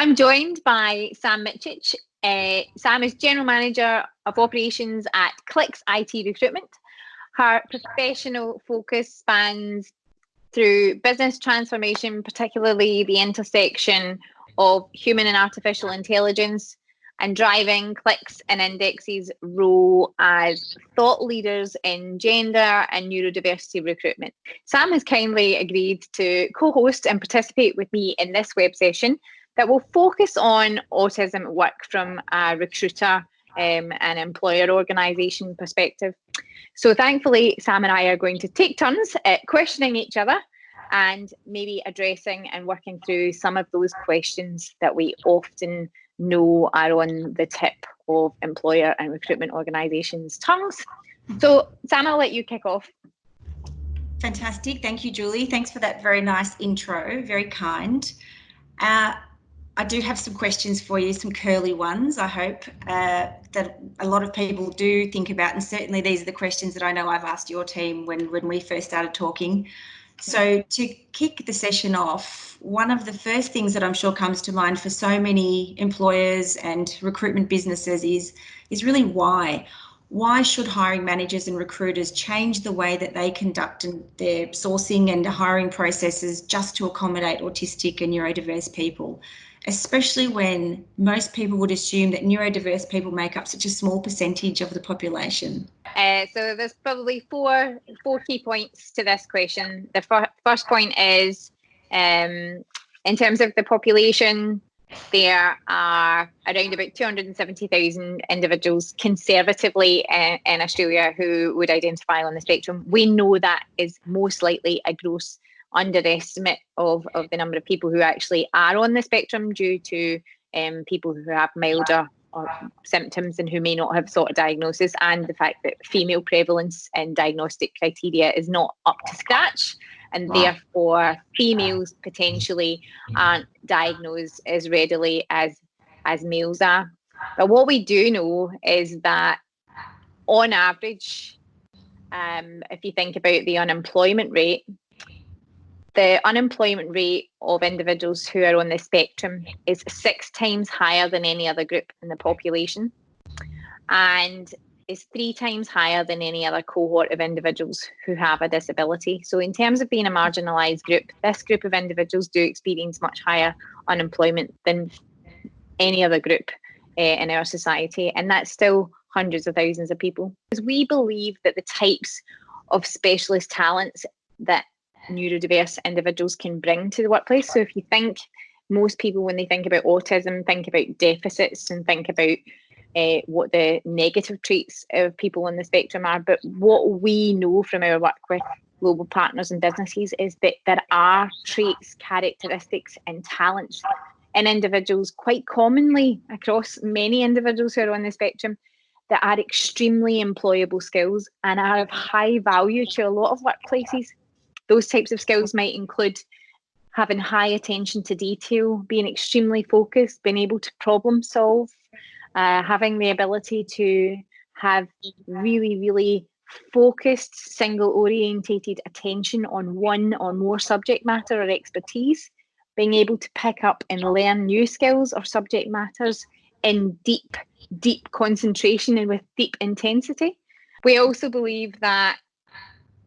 I'm joined by Sam Micich. Sam is General Manager of Operations at Clicks IT Recruitment. Her professional focus spans through business transformation, particularly the intersection of human and artificial intelligence, and driving Clicks and Index's role as thought leaders in gender and neurodiversity recruitment. Sam has kindly agreed to co-host and participate with me in this web session that will focus on autism at work from a recruiter and employer organisation perspective. So thankfully, Sam and I are going to take turns at questioning each other and maybe addressing and working through some of those questions that we often know are on the tip of employer and recruitment organisations' tongues. So Sam, I'll let you kick off. Fantastic. Thank you, Julie. Thanks for that very nice intro. Very kind. I do have some questions for you, some curly ones, I hope, that a lot of people do think about. And certainly these are the questions that I know I've asked your team when we first started talking. So to kick the session off, one of the first things that I'm sure comes to mind for so many employers and recruitment businesses is really why. Why should hiring managers and recruiters change the way that they conduct their sourcing and hiring processes just to accommodate autistic and neurodiverse people, especially when most people would assume that neurodiverse people make up such a small percentage of the population? So there's probably four key points to this question. The first point is, in terms of the population, there are around about 270,000 individuals conservatively in Australia who would identify on the spectrum. We know that is most likely a gross underestimate of the number of people who actually are on the spectrum due to people who have milder symptoms and who may not have sought a diagnosis, and the fact that female prevalence and diagnostic criteria is not up to scratch, and therefore females potentially aren't diagnosed as readily as males are. But what we do know is that on average, if you think about the unemployment rate, the unemployment rate of individuals who are on the spectrum is 6 times higher than any other group in the population, and is 3 times higher than any other cohort of individuals who have a disability. So in terms of being a marginalised group, this group of individuals do experience much higher unemployment than any other group in our society, and that's still hundreds of thousands of people. Because we believe that the types of specialist talents that neurodiverse individuals can bring to the workplace. So if you think, most people when they think about autism think about deficits and think about what the negative traits of people on the spectrum are, but what we know from our work with global partners and businesses is that there are traits, characteristics and talents in individuals quite commonly across many individuals who are on the spectrum that are extremely employable skills and are of high value to a lot of workplaces. Those types of skills might include having high attention to detail, being extremely focused, being able to problem solve, having the ability to have really, really focused, single-orientated attention on one or more subject matter or expertise, being able to pick up and learn new skills or subject matters in deep, deep concentration and with deep intensity. We also believe that,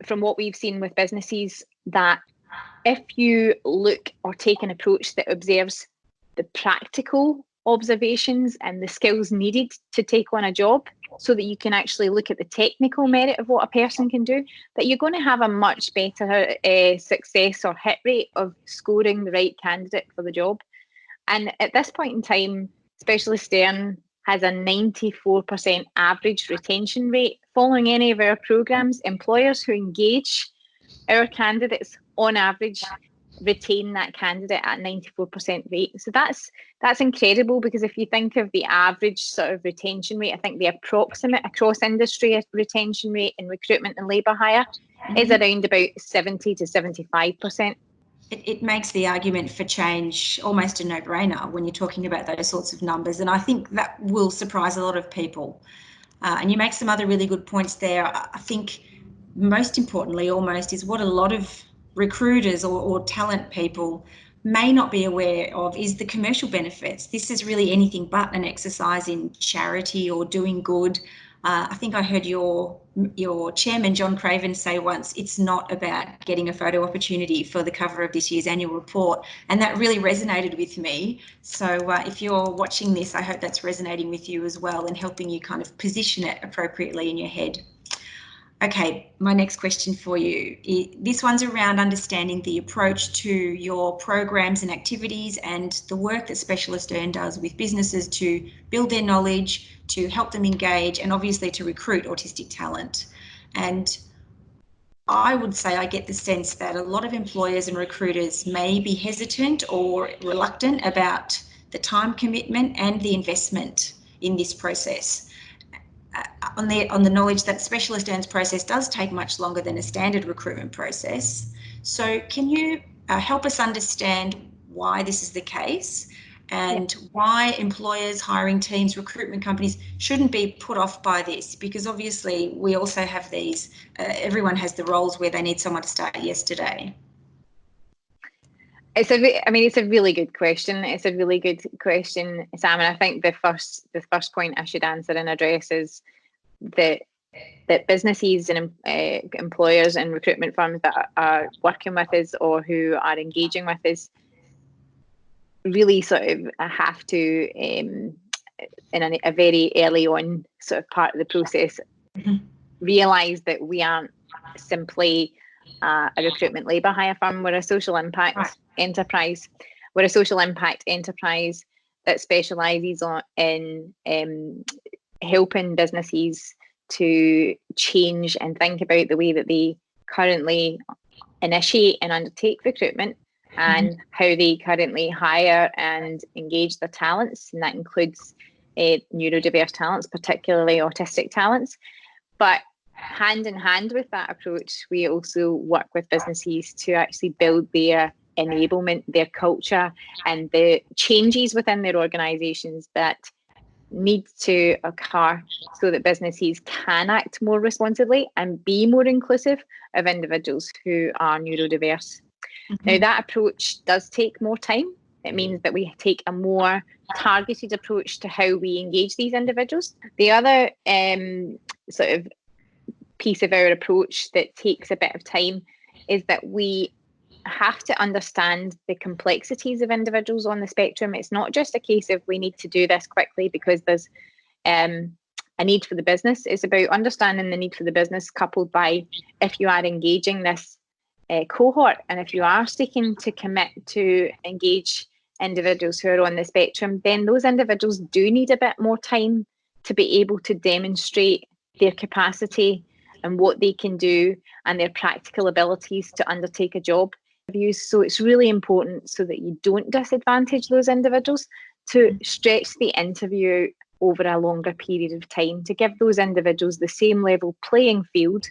from what we've seen with businesses, that if you look or take an approach that observes the practical observations and the skills needed to take on a job, so that you can actually look at the technical merit of what a person can do, that you're going to have a much better success or hit rate of scoring the right candidate for the job. And at this point in time, Specialisterne has a 94% average retention rate. Following any of our programs, employers who engage our candidates on average retain that candidate at 94% rate. So that's incredible, because if you think of the average sort of retention rate, I think the approximate across industry retention rate in recruitment and labour hire is around about 70 to 75%. It makes the argument for change almost a no-brainer when you're talking about those sorts of numbers, and I think that will surprise a lot of people. And you make some other really good points there. I think most importantly almost is what a lot of recruiters or talent people may not be aware of is the commercial benefits. This is really anything but an exercise in charity or doing good. I think I heard your chairman, John Craven, say once, it's not about getting a photo opportunity for the cover of this year's annual report. And that really resonated with me. So if you're watching this, I hope that's resonating with you as well and helping you kind of position it appropriately in your head. Okay, my next question for you. This one's around understanding the approach to your programs and activities and the work that Specialisterne does with businesses to build their knowledge, to help them engage, and obviously to recruit autistic talent. And I would say I get the sense that a lot of employers and recruiters may be hesitant or reluctant about the time commitment and the investment in this process. On the knowledge that Specialisterne process does take much longer than a standard recruitment process. So can you help us understand why this is the case and why employers, hiring teams, recruitment companies shouldn't be put off by this? Because obviously we also have these, everyone has the roles where they need someone to start yesterday. It's a really good question. It's a really good question, Sam. And I think the first point I should answer and address is that businesses and employers and recruitment firms that are working with us or who are engaging with us really sort of have to, in a very early on sort of part of the process, realise that we aren't simply a recruitment labour hire firm. We're a social impact enterprise. We're a social impact enterprise that specialises in helping businesses to change and think about the way that they currently initiate and undertake recruitment and how they currently hire and engage their talents. And that includes neurodiverse talents, particularly autistic talents. But hand in hand with that approach, we also work with businesses to actually build their enablement, their culture, and the changes within their organisations that need to occur so that businesses can act more responsibly and be more inclusive of individuals who are neurodiverse. Now, that approach does take more time. It means that we take a more targeted approach to how we engage these individuals. The other sort of piece of our approach that takes a bit of time is that we have to understand the complexities of individuals on the spectrum. It's not just a case of we need to do this quickly because there's a need for the business. It's about understanding the need for the business, coupled by if you are engaging this cohort and if you are seeking to commit to engage individuals who are on the spectrum, then those individuals do need a bit more time to be able to demonstrate their capacity and what they can do and their practical abilities to undertake a job. So it's really important so that you don't disadvantage those individuals to stretch the interview over a longer period of time, to give those individuals the same level playing field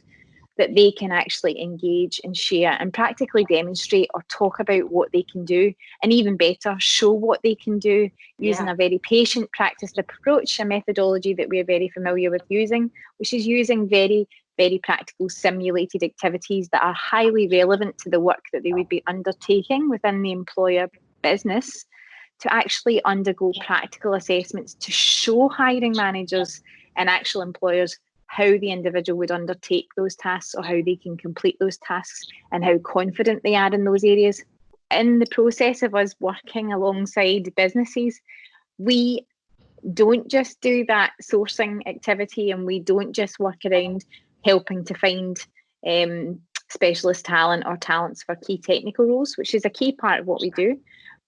that they can actually engage and share and practically demonstrate or talk about what they can do, and even better, show what they can do using a very patient, practiced approach, a methodology that we're very familiar with using, which is using very practical simulated activities that are highly relevant to the work that they would be undertaking within the employer business, to actually undergo practical assessments to show hiring managers and actual employers how the individual would undertake those tasks or how they can complete those tasks and how confident they are in those areas. In the process of us working alongside businesses, we don't just do that sourcing activity and we don't just work around helping to find specialist talent or talents for key technical roles, which is a key part of what we do.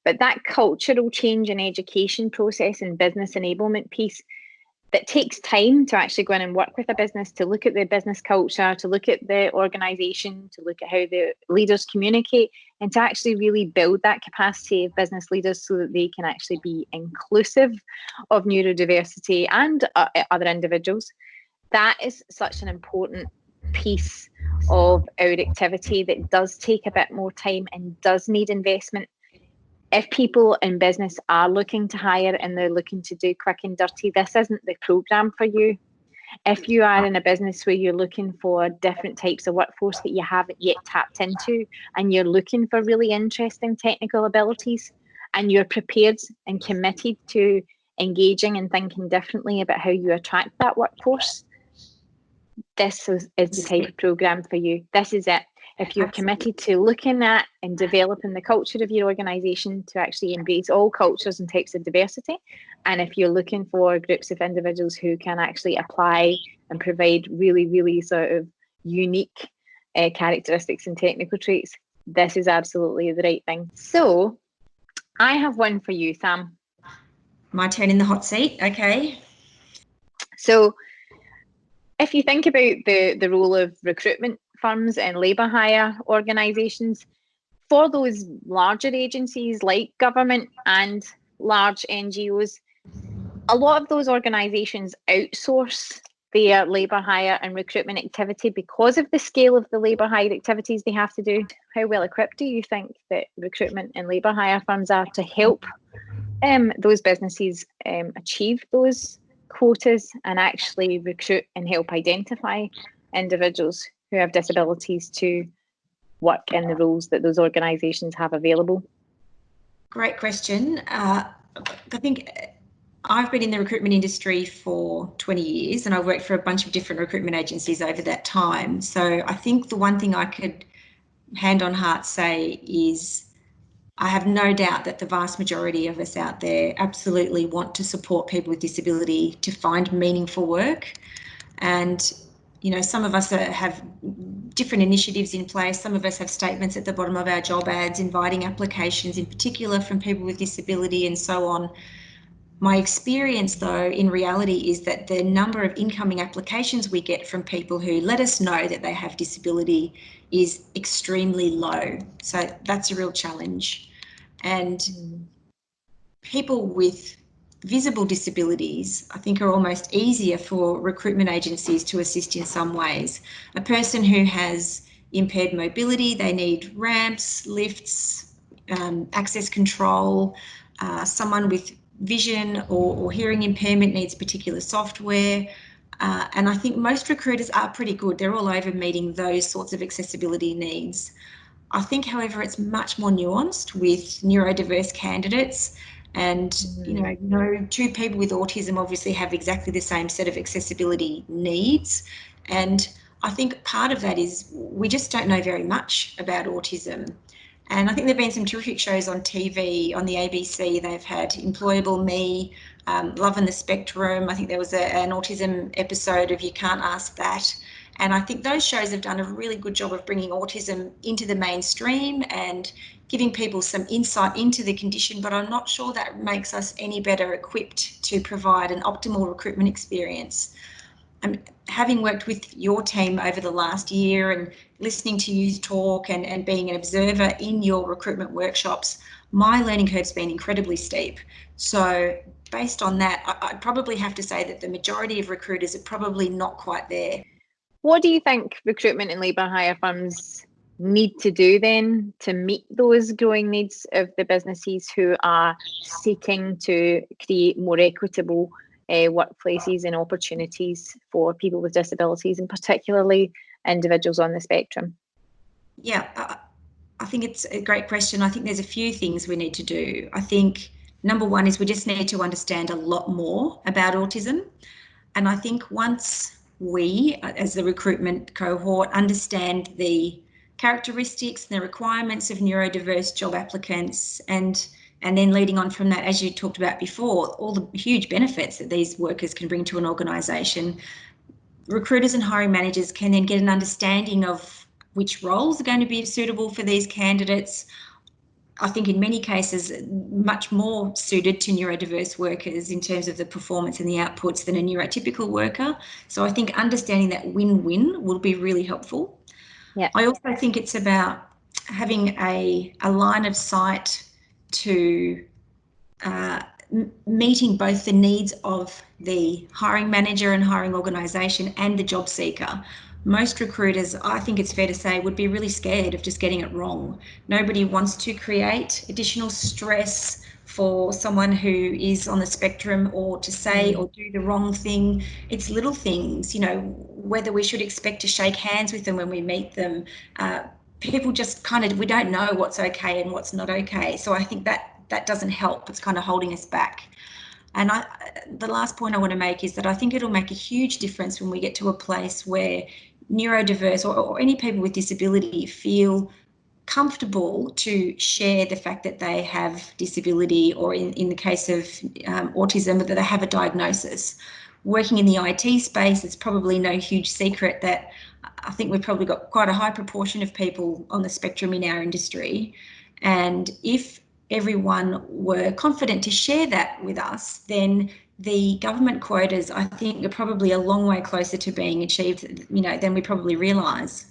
But that cultural change and education process and business enablement piece that takes time to actually go in and work with a business, to look at the business culture, to look at the organisation, to look at how the leaders communicate, and to actually really build that capacity of business leaders so that they can actually be inclusive of neurodiversity and other individuals. That is such an important piece of our activity that does take a bit more time and does need investment. If people in business are looking to hire and they're looking to do quick and dirty, this isn't the programme for you. If you are in a business where you're looking for different types of workforce that you haven't yet tapped into, and you're looking for really interesting technical abilities, and you're prepared and committed to engaging and thinking differently about how you attract that workforce, this is the type of program for you. This is it. If you're committed to looking at and developing the culture of your organisation to actually embrace all cultures and types of diversity, and if you're looking for groups of individuals who can actually apply and provide really, really sort of unique characteristics and technical traits, this is absolutely the right thing. So I have one for you, Sam. My turn in the hot seat. Okay. So if you think about the role of recruitment firms and labour hire organisations, for those larger agencies like government and large NGOs, a lot of those organisations outsource their labour hire and recruitment activity because of the scale of the labour hire activities they have to do. How well equipped do you think that recruitment and labour hire firms are to help those businesses achieve those quotas and actually recruit and help identify individuals who have disabilities to work in the roles that those organisations have available? Great question. I think I've been in the recruitment industry for 20 years and I've worked for a bunch of different recruitment agencies over that time. So I think the one thing I could hand on heart say is I have no doubt that the vast majority of us out there absolutely want to support people with disability to find meaningful work. And, you know, some of us have different initiatives in place. Some of us have statements at the bottom of our job ads inviting applications, in particular from people with disability and so on. My experience, though, in reality is that the number of incoming applications we get from people who let us know that they have disability is extremely low. So that's a real challenge. And people with visible disabilities, I think, are almost easier for recruitment agencies to assist in some ways. A person who has impaired mobility, they need ramps, lifts, access control. Someone with vision or hearing impairment needs particular software. And I think most recruiters are pretty good. They're all over meeting those sorts of accessibility needs. I think, however, it's much more nuanced with neurodiverse candidates. And, you know, no two people with autism obviously have exactly the same set of accessibility needs. And I think part of that is we just don't know very much about autism. And I think there have been some terrific shows on TV, on the ABC. They've had Employable Me, Love in the Spectrum. I think there was an autism episode of You Can't Ask That. And I think those shows have done a really good job of bringing autism into the mainstream and giving people some insight into the condition, but I'm not sure that makes us any better equipped to provide an optimal recruitment experience. Having worked with your team over the last year and listening to you talk and being an observer in your recruitment workshops, my learning curve's been incredibly steep. So based on that, I'd probably have to say that the majority of recruiters are probably not quite there. What do you think recruitment and labour hire firms need to do then to meet those growing needs of the businesses who are seeking to create more equitable workplaces and opportunities for people with disabilities, and particularly individuals on the spectrum? Yeah, I think it's a great question. I think there's a few things we need to do. I think number one is we just need to understand a lot more about autism. And I think once we, as the recruitment cohort, understand the characteristics and the requirements of neurodiverse job applicants, and then leading on from that, as you talked about before, all the huge benefits that these workers can bring to an organisation, recruiters and hiring managers can then get an understanding of which roles are going to be suitable for these candidates. I think in many cases much more suited to neurodiverse workers in terms of the performance and the outputs than a neurotypical worker. So I think understanding that win-win will be really helpful. Yeah. I also think it's about having a line of sight to meeting both the needs of the hiring manager and hiring organisation and the job seeker. most recruiters, I think it's fair to say, would be really scared of just getting it wrong. Nobody wants to create additional stress for someone who is on the spectrum, or to say or do the wrong thing. It's little things, whether we should expect to shake hands with them when we meet them. People just we don't know what's okay and what's not okay. So I think that doesn't help. It's kind of holding us back. And the last point I want to make is that I think it'll make a huge difference when we get to a place where neurodiverse or any people with disability feel comfortable to share the fact that they have disability, or in the case of autism, that they have a diagnosis. Working in the IT space, it's probably no huge secret that I think we've probably got quite a high proportion of people on the spectrum in our industry. And if everyone were confident to share that with us, then the government quotas, I think, are probably a long way closer to being achieved, than we probably realise.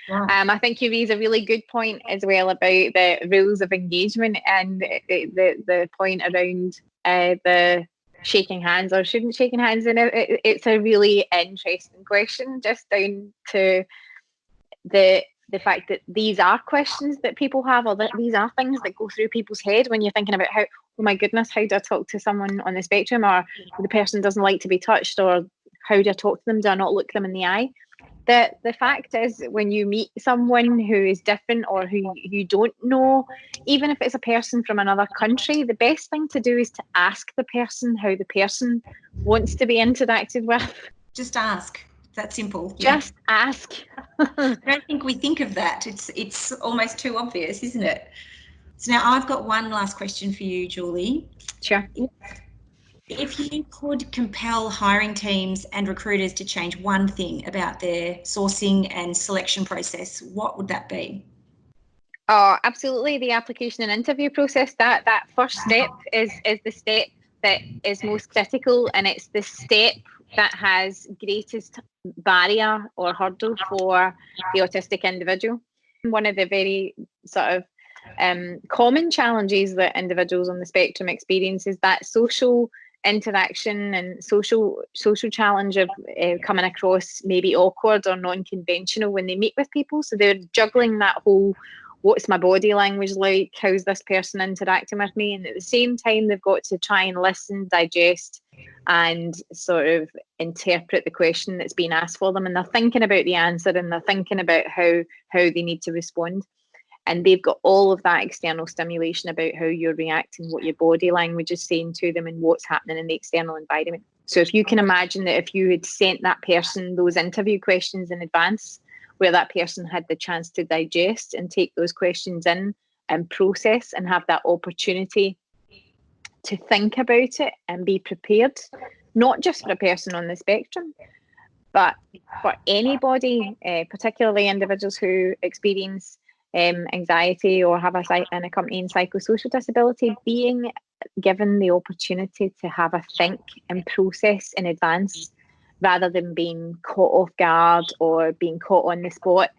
Right. I think you raise a really good point as well about the rules of engagement, and the point around the shaking hands or shouldn't shaking hands. And it's a really interesting question, just down to the fact that these are questions that people have, or that these are things that go through people's head when you're thinking about how, oh my goodness, how do I talk to someone on the spectrum, or the person doesn't like to be touched, or how do I talk to them? Do I not look them in the eye? The fact is, when you meet someone who is different, or who you don't know, even if it's a person from another country, the best thing to do is to ask the person how the person wants to be interacted with. Just ask. That simple. Just ask. I don't think we think of that. It's almost too obvious, isn't it? So now I've got one last question for you, Julie. Sure. If you could compel hiring teams and recruiters to change one thing about their sourcing and selection process, what would that be? Oh, absolutely. The application and interview process, that first step is the step that is most critical, and it's the step that has greatest barrier or hurdle for the autistic individual. One of the very sort of common challenges that individuals on the spectrum experience is that social interaction and social challenge of coming across maybe awkward or non-conventional when they meet with people. So they're juggling that whole, what's my body language like? How's this person interacting with me? And at the same time, they've got to try and listen, digest, and sort of interpret the question that's being asked for them. And they're thinking about the answer, and they're thinking about how they need to respond. And they've got all of that external stimulation about how you're reacting, what your body language is saying to them, and what's happening in the external environment. So if you can imagine that if you had sent that person those interview questions in advance, where that person had the chance to digest and take those questions in and process and have that opportunity to think about it and be prepared, not just for a person on the spectrum, but for anybody, particularly individuals who experience anxiety or have an accompanying psychosocial disability, being given the opportunity to have a think and process in advance rather than being caught off guard or being caught on the spot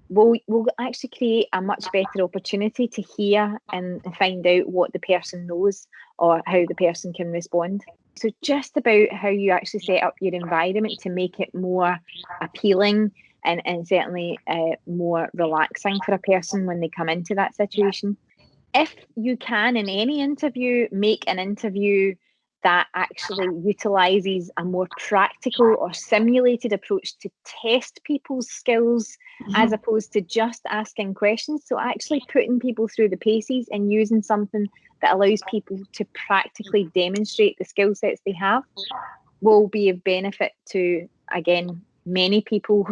will actually create a much better opportunity to hear and find out what the person knows or how the person can respond. So just about how you actually set up your environment to make it more appealing and certainly more relaxing for a person when they come into that situation. If you can, in any interview, make an interview that actually utilises a more practical or simulated approach to test people's skills, as opposed to just asking questions. So actually putting people through the paces and using something that allows people to practically demonstrate the skill sets they have will be of benefit to, again, many people,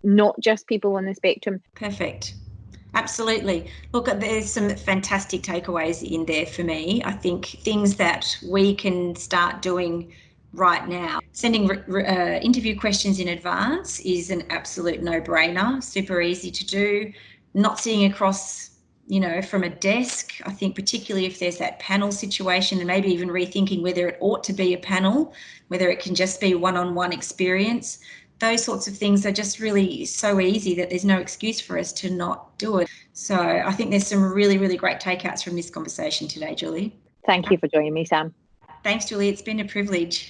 not just people on the spectrum. Perfect. Absolutely. Look, there's some fantastic takeaways in there for me. I think things that we can start doing right now. Sending interview questions in advance is an absolute no-brainer, super easy to do. Not sitting across, from a desk. I think particularly if there's that panel situation, and maybe even rethinking whether it ought to be a panel, whether it can just be one-on-one experience. Those sorts of things are just really so easy that there's no excuse for us to not do it. So I think there's some really, really great takeouts from this conversation today, Julie. Thank you for joining me, Sam. Thanks, Julie. It's been a privilege.